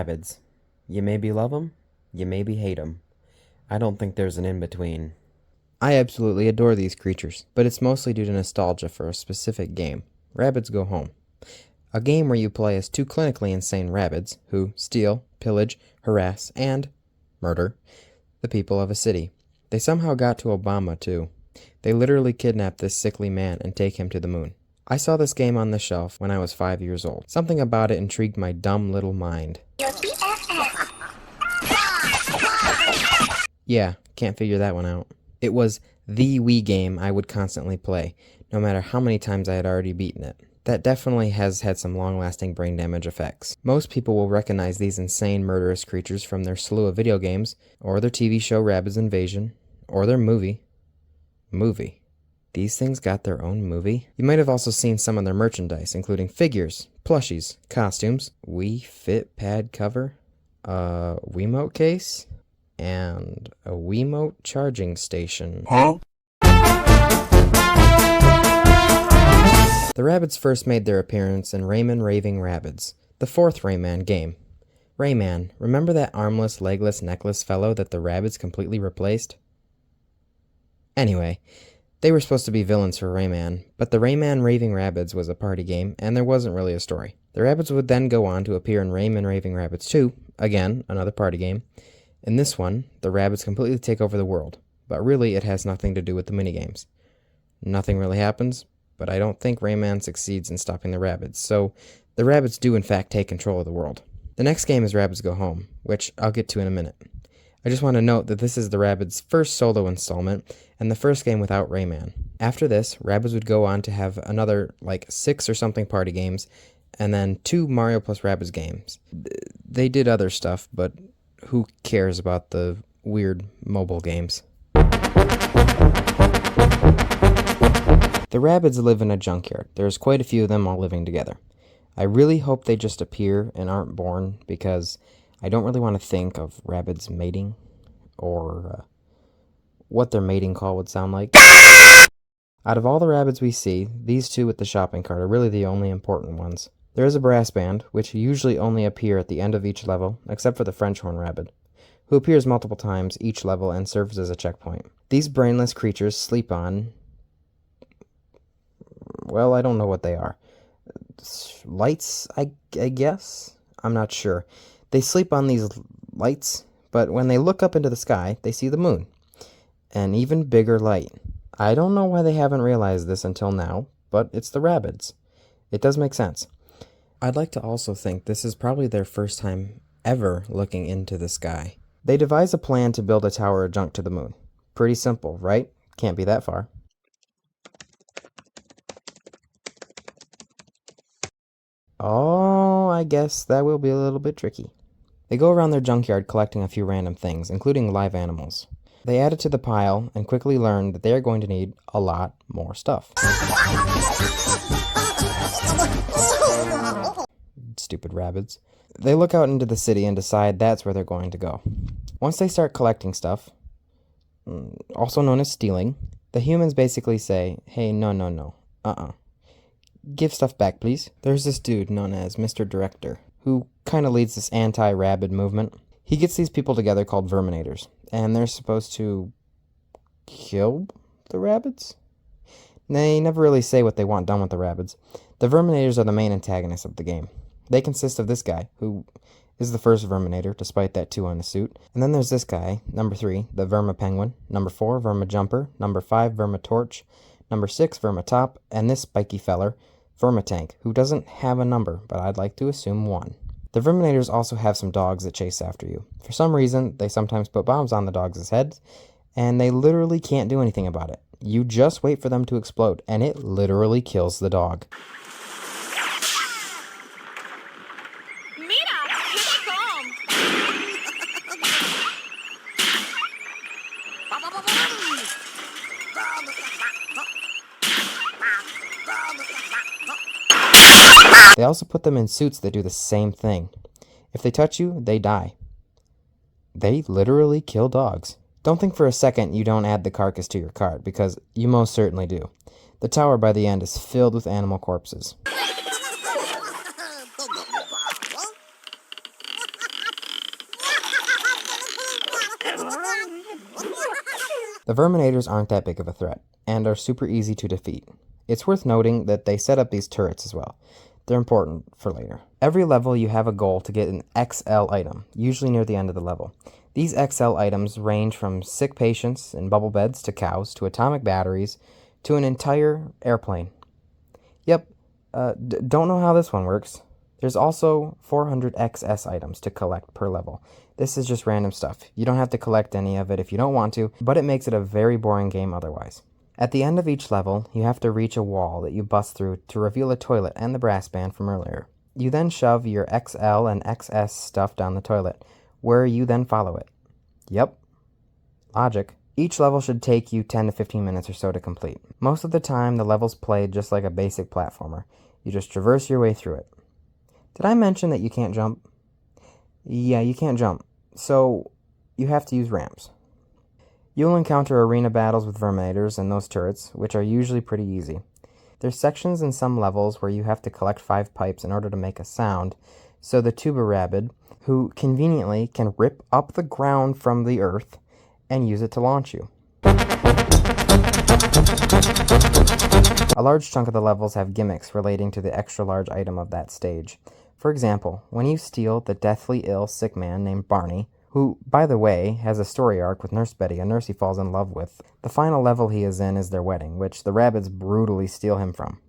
Rabbids. You maybe love 'em, you maybe hate 'em. I don't think there's an in-between. I absolutely adore these creatures, but it's mostly due to nostalgia for a specific game, Rabbids Go Home. A game where you play as two clinically insane Rabbids who steal, pillage, harass, and murder the people of a city. They somehow got to Obama, too. They literally kidnap this sickly man and take him to the moon. I saw this game on the shelf when I was 5 years old. Something about it intrigued my dumb little mind. Yeah, can't figure that one out. It was the Wii game I would constantly play, no matter how many times I had already beaten it. That definitely has had some long-lasting brain damage effects. Most people will recognize these insane murderous creatures from their slew of video games, or their TV show Rabbids Invasion, or their movie. These things got their own movie? You might have also seen some of their merchandise, including figures, plushies, costumes, Wii Fit pad cover, a Wiimote case, and a Wiimote charging station. Huh? The Rabbids first made their appearance in Rayman Raving Rabbids, the fourth Rayman game. Rayman, remember that armless, legless, necklace fellow that the Rabbids completely replaced? Anyway, they were supposed to be villains for Rayman, but the Rayman Raving Rabbids was a party game, and there wasn't really a story. The Rabbids would then go on to appear in Rayman Raving Rabbids 2, again, another party game. In this one, the Rabbids completely take over the world, but really it has nothing to do with the minigames. Nothing really happens, but I don't think Rayman succeeds in stopping the Rabbids, so the Rabbids do in fact take control of the world. The next game is Rabbids Go Home, which I'll get to in a minute. I just want to note that this is the Rabbids' first solo installment, and the first game without Rayman. After this, Rabbids would go on to have another, 6 or something party games, and then 2 Mario plus Rabbids games. They did other stuff, but who cares about the weird mobile games? The Rabbids live in a junkyard. There's quite a few of them all living together. I really hope they just appear and aren't born, because I don't really want to think of Rabbids mating, or what their mating call would sound like. Out of all the Rabbids we see, these two with the shopping cart are really the only important ones. There is a brass band, which usually only appear at the end of each level, except for the French horn Rabbid, who appears multiple times each level and serves as a checkpoint. These brainless creatures sleep on... well, I don't know what they are. Lights, I guess? I'm not sure. They sleep on these lights, but when they look up into the sky, they see the moon. An even bigger light. I don't know why they haven't realized this until now, but it's the Rabbids. It does make sense. I'd like to also think this is probably their first time ever looking into the sky. They devise a plan to build a tower of junk to the moon. Pretty simple, right? Can't be that far. Oh, I guess that will be a little bit tricky. They go around their junkyard collecting a few random things, including live animals. They add it to the pile and quickly learn that they are going to need a lot more stuff. Stupid Rabbids. They look out into the city and decide that's where they're going to go. Once they start collecting stuff, also known as stealing, the humans basically say, hey, no, give stuff back, please. There's this dude known as Mr. Director, who kind of leads this anti-Rabbid movement. He gets these people together called verminators, and they're supposed to kill the Rabbids? They never really say what they want done with the Rabbids. The verminators are the main antagonists of the game. They consist of this guy, who is the first verminator, despite that 2 on his suit. And then there's this guy, number 3, the Verma-Penguin, number 4, Verma-Jumper, number 5, Verma-Torch, number 6, Verma-Top, and this spiky feller, Verma-Tank, who doesn't have a number, but I'd like to assume 1. The Verminators also have some dogs that chase after you. For some reason, they sometimes put bombs on the dogs' heads, and they literally can't do anything about it. You just wait for them to explode, and it literally kills the dog. They also put them in suits that do the same thing. If they touch you, they die. They literally kill dogs. Don't think for a second you don't add the carcass to your cart, because you most certainly do. The tower by the end is filled with animal corpses. The verminators aren't that big of a threat, and are super easy to defeat. It's worth noting that they set up these turrets as well. They're important for later. Every level you have a goal to get an XL item, usually near the end of the level. These XL items range from sick patients in bubble beds to cows to atomic batteries to an entire airplane. Yep, don't know how this one works. There's also 400 XS items to collect per level. This is just random stuff. You don't have to collect any of it if you don't want to, but it makes it a very boring game otherwise. At the end of each level, you have to reach a wall that you bust through to reveal a toilet and the brass band from earlier. You then shove your XL and XS stuff down the toilet, where you then follow it. Yep. Logic. Each level should take you 10 to 15 minutes or so to complete. Most of the time, the level's played just like a basic platformer. You just traverse your way through it. Did I mention that you can't jump? Yeah, you can't jump, so you have to use ramps. You'll encounter arena battles with verminators and those turrets, which are usually pretty easy. There's sections in some levels where you have to collect 5 pipes in order to make a sound, so the tuba rabbid, who conveniently can rip up the ground from the earth and use it to launch you. A large chunk of the levels have gimmicks relating to the extra large item of that stage. For example, when you steal the deathly ill sick man named Barney, who, by the way, has a story arc with Nurse Betty, a nurse he falls in love with, the final level he is in is their wedding, which the Rabbids brutally steal him from.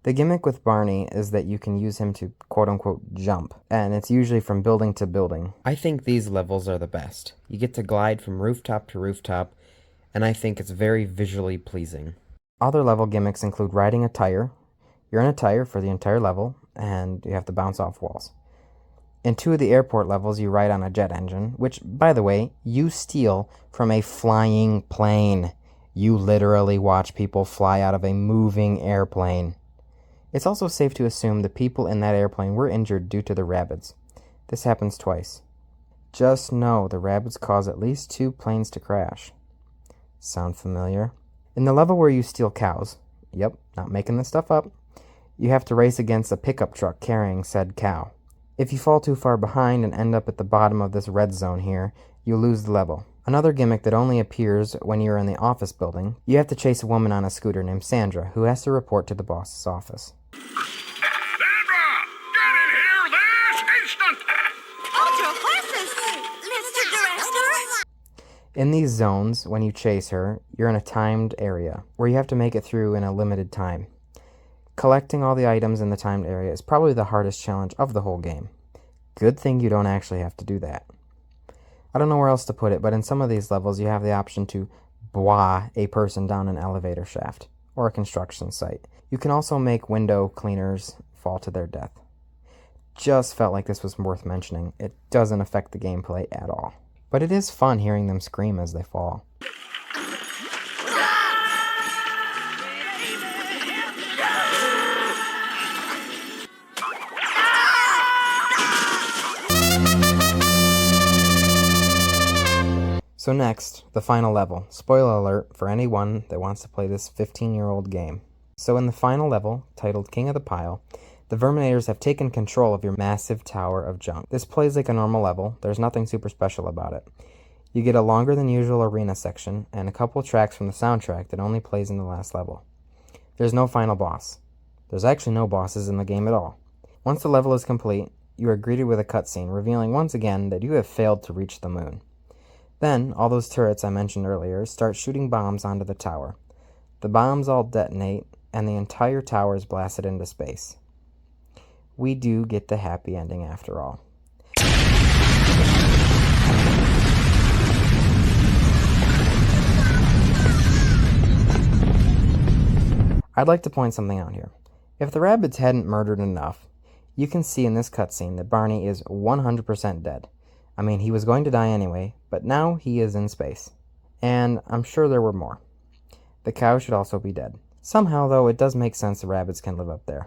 The gimmick with Barney is that you can use him to quote-unquote jump, and it's usually from building to building. I think these levels are the best. You get to glide from rooftop to rooftop, and I think it's very visually pleasing. Other level gimmicks include riding a tire. You're in a tire for the entire level, and you have to bounce off walls. In 2 of the airport levels, you ride on a jet engine, which, by the way, you steal from a flying plane. You literally watch people fly out of a moving airplane. It's also safe to assume the people in that airplane were injured due to the Rabbids. This happens twice. Just know the Rabbids cause at least 2 planes to crash. Sound familiar? In the level where you steal cows, yep, not making this stuff up, you have to race against a pickup truck carrying said cow. If you fall too far behind and end up at the bottom of this red zone here, you lose the level. Another gimmick that only appears when you're in the office building, you have to chase a woman on a scooter named Sandra, who has to report to the boss's office. Sandra! Get in here this instant! Hold your horses, Mr. Director! In these zones, when you chase her, you're in a timed area, where you have to make it through in a limited time. Collecting all the items in the timed area is probably the hardest challenge of the whole game. Good thing you don't actually have to do that. I don't know where else to put it, but in some of these levels you have the option to blah a person down an elevator shaft, or a construction site. You can also make window cleaners fall to their death. Just felt like this was worth mentioning. It doesn't affect the gameplay at all. But it is fun hearing them scream as they fall. So next, the final level. Spoiler alert for anyone that wants to play this 15-year-old game. So in the final level, titled King of the Pile, the Verminators have taken control of your massive tower of junk. This plays like a normal level. There's nothing super special about it. You get a longer than usual arena section, and a couple tracks from the soundtrack that only plays in the last level. There's no final boss. There's actually no bosses in the game at all. Once the level is complete, you are greeted with a cutscene, revealing once again that you have failed to reach the moon. Then, all those turrets I mentioned earlier start shooting bombs onto the tower. The bombs all detonate, and the entire tower is blasted into space. We do get the happy ending after all. I'd like to point something out here. If the Rabbids hadn't murdered enough, you can see in this cutscene that Barney is 100% dead. I mean, he was going to die anyway, but now he is in space. And I'm sure there were more. The cow should also be dead. Somehow, though, it does make sense the Rabbids can live up there.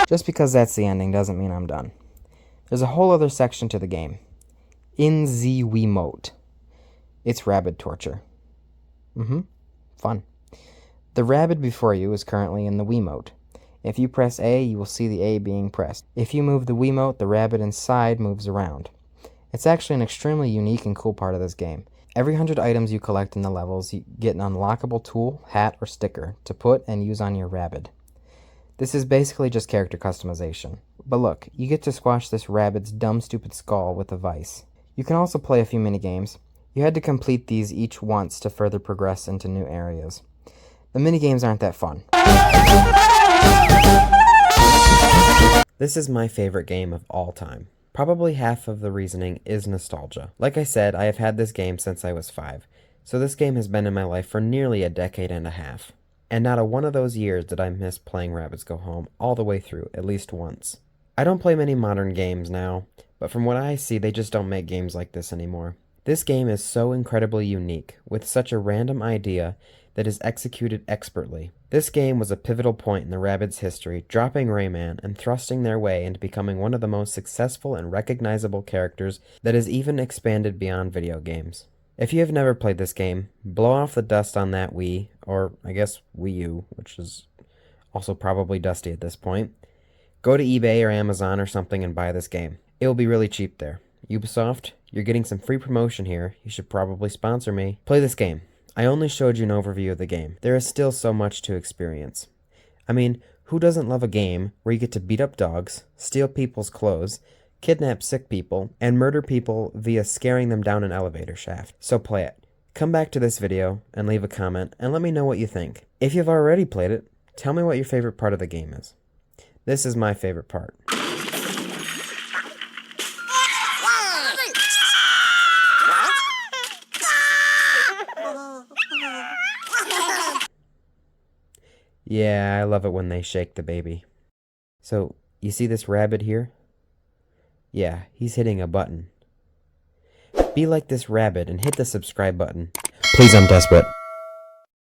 Just because that's the ending doesn't mean I'm done. There's a whole other section to the game. In the Wiimote. It's Rabbid torture. Fun. The Rabbid before you is currently in the Wiimote. If you press A, you will see the A being pressed. If you move the Wiimote, the Rabbid inside moves around. It's actually an extremely unique and cool part of this game. Every 100 items you collect in the levels, you get an unlockable tool, hat, or sticker to put and use on your Rabbid. This is basically just character customization. But look, you get to squash this Rabbid's dumb stupid skull with a vice. You can also play a few minigames. You had to complete these each once to further progress into new areas. The minigames aren't that fun. This is my favorite game of all time. Probably half of the reasoning is nostalgia. Like I said, I have had this game since I was 5, so this game has been in my life for nearly a decade and a half. And not a one of those years did I miss playing Rabbids Go Home all the way through, at least once. I don't play many modern games now, but from what I see, they just don't make games like this anymore. This game is so incredibly unique, with such a random idea that is executed expertly. This game was a pivotal point in the Rabbids' history, dropping Rayman and thrusting their way into becoming one of the most successful and recognizable characters that has even expanded beyond video games. If you have never played this game, blow off the dust on that Wii, or I guess Wii U, which is also probably dusty at this point. Go to eBay or Amazon or something and buy this game. It will be really cheap there. Ubisoft, you're getting some free promotion here. You should probably sponsor me. Play this game. I only showed you an overview of the game. There is still so much to experience. I mean, who doesn't love a game where you get to beat up dogs, steal people's clothes, kidnap sick people, and murder people via scaring them down an elevator shaft? So play it. Come back to this video and leave a comment and let me know what you think. If you've already played it, tell me what your favorite part of the game is. This is my favorite part. Yeah, I love it when they shake the baby. So, you see this rabbit here? Yeah, he's hitting a button. Be like this rabbit and hit the subscribe button. Please, I'm desperate.